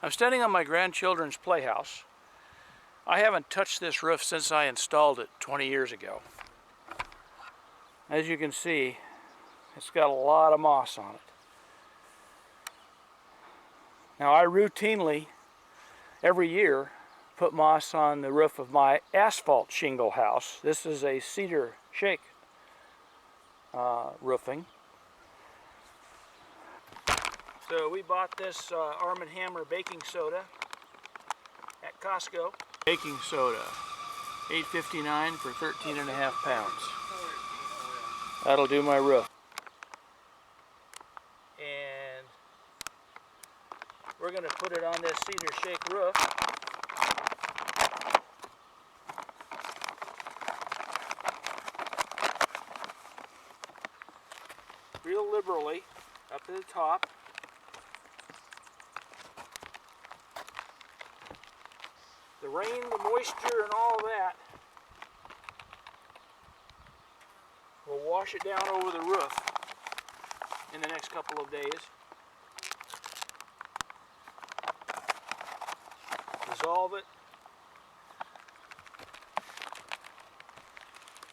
I'm standing on my grandchildren's playhouse. I haven't touched this roof since I installed it 20 years ago. As you can see, it's got a lot of moss on it. Now I routinely, every year, put moss on the roof of my asphalt shingle house. This is a cedar shake roofing. So we bought this Arm & Hammer baking soda at Costco. Baking soda, $8.59 for 13.5 pounds. That'll do my roof. And we're going to put it on this cedar shake roof. Real liberally up to the top. The rain, the moisture, and all that will wash it down over the roof in the next couple of days. Dissolve it.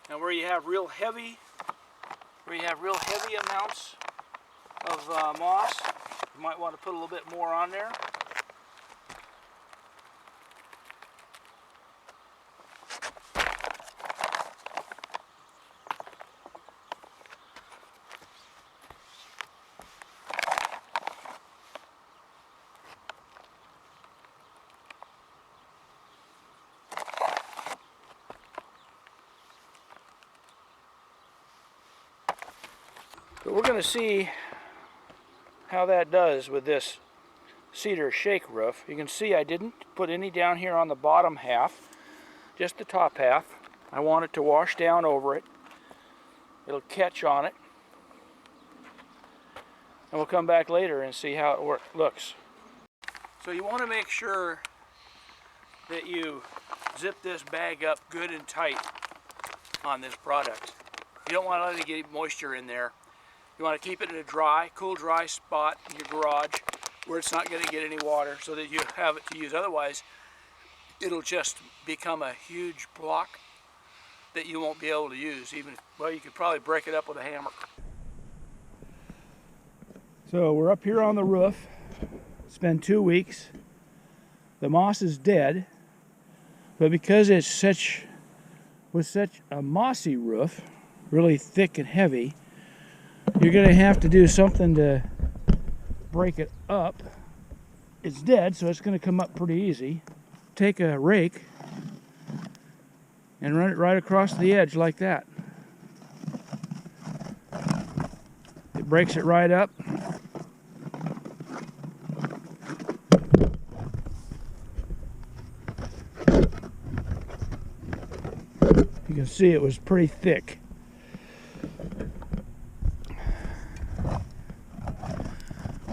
Now where you have real heavy amounts of moss, you might want to put a little bit more on there. But we're going to see how that does with this cedar shake roof. You can see I didn't put any down here on the bottom half, just the top half. I want it to wash down over it. It'll catch on it. And we'll come back later and see how it looks. So you want to make sure that you zip this bag up good and tight on this product. You don't want to let it get moisture in there. You want to keep it in a dry, cool, dry spot in your garage where it's not going to get any water so that you have it to use. Otherwise, it'll just become a huge block that you won't be able to use. Well, you could probably break it up with a hammer. So we're up here on the roof. It's been 2 weeks. The moss is dead, but because it's such a mossy roof, really thick and heavy, you're going to have to do something to break it up. It's dead, so it's going to come up pretty easy. Take a rake and run it right across the edge like that. It breaks it right up. You can see it was pretty thick.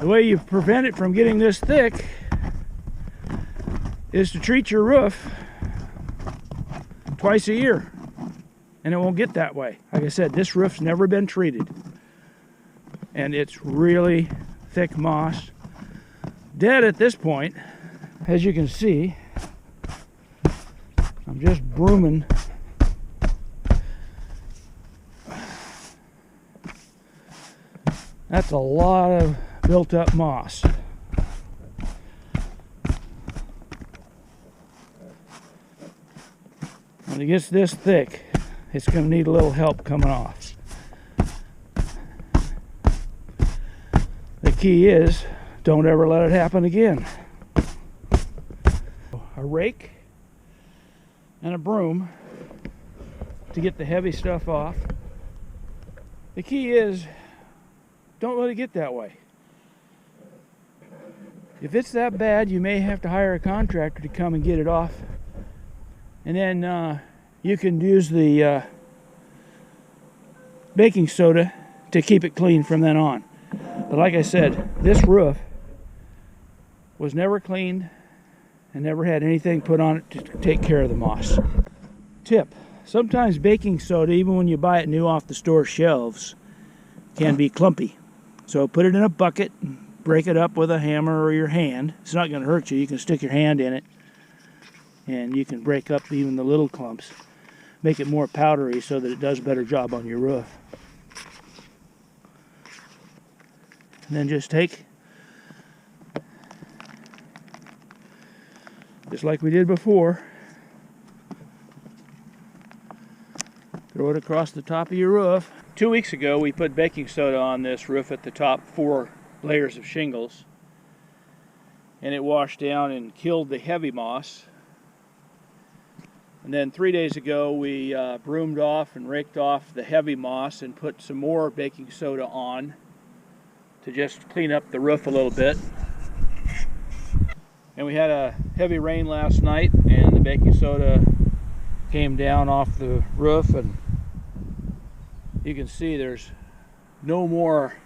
The way you prevent it from getting this thick is to treat your roof twice a year, and it won't get that way. Like I said, this roof's never been treated, and it's really thick moss. Dead at this point. As you can see, I'm just brooming. That's a lot of built up moss. When it gets this thick, it's going to need a little help coming off. The key is, don't ever let it happen again. A rake and a broom to get the heavy stuff off. The key is, don't let it get that way. If it's that bad, you may have to hire a contractor to come and get it off. And then you can use the baking soda to keep it clean from then on. But like I said, this roof was never cleaned and never had anything put on it to take care of the moss. Tip: sometimes baking soda, even when you buy it new off the store shelves, can be clumpy. So put it in a bucket, break it up with a hammer or your hand. It's not going to hurt you. You can stick your hand in it and you can break up even the little clumps. Make it more powdery so that it does a better job on your roof. And then just take, just like we did before, throw it across the top of your roof. 2 weeks ago we put baking soda on this roof at the top 4 layers of shingles, and it washed down and killed the heavy moss. And then 3 days ago we broomed off and raked off the heavy moss and put some more baking soda on to just clean up the roof a little bit. And we had a heavy rain last night and the baking soda came down off the roof, and you can see there's no more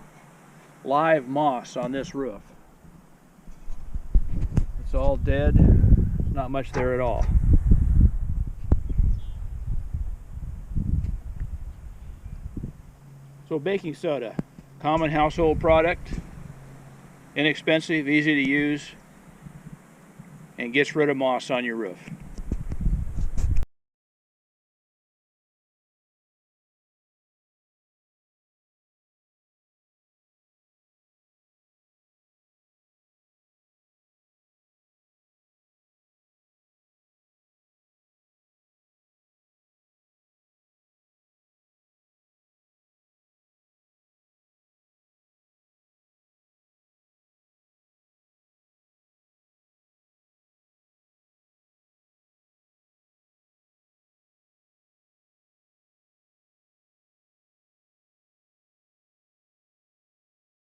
live moss on this roof. It's all dead. There's not much there at all. So baking soda, common household product, inexpensive, easy to use, and gets rid of moss on your roof.